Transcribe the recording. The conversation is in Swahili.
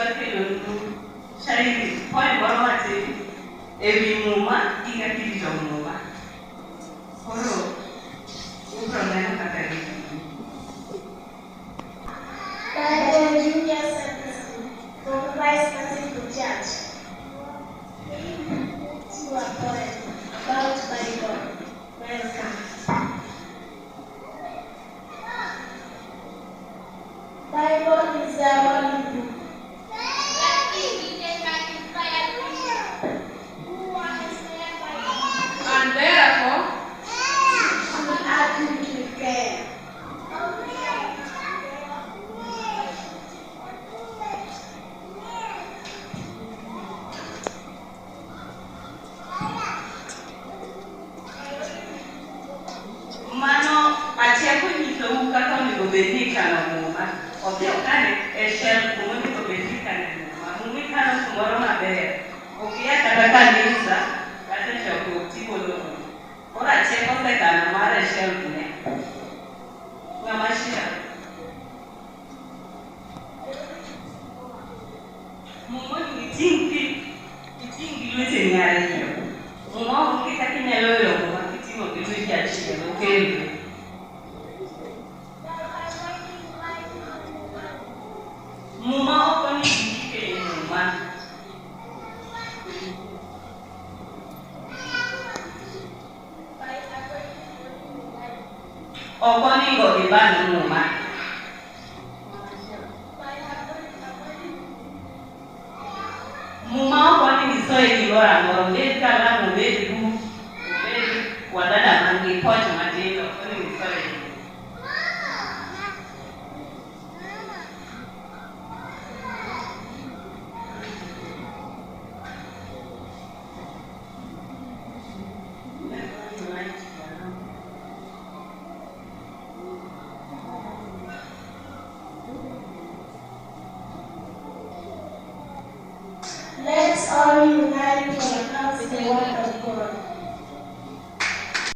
bakelo shairi point moro matin ewi muma gi kaka irito muma. Koro ubro neno kaka irito. Bible Junior Secondary School, from Vice President to Church. To a poem about Bible. Welcome. Bible is the only book. And therefore, we act with care. mano achiel konyisou kaka onego bed ni ikano muma. Ok okane e shelf kuma onego bed ni ikane muma. Muma ikano kumoro maber. Ok ia kata kanisa kata chokruok tigolo muma. Koro achiel kosekano mar e shelf ne. Ng'ama chielo. Muma onego iting' gi lweteni ariyo. Muma onge kaka inyalo wilo muma kiting'o gi lweti achiel, okele. Muma ok onego indike e muma. Ok onego iban muma. Muma ok onego isoe gimoro amora, obed kalamu, obed buk, obed wadada man gi poch matindo, ok onego isoe gimoro. Let's all unite to announce the word of God.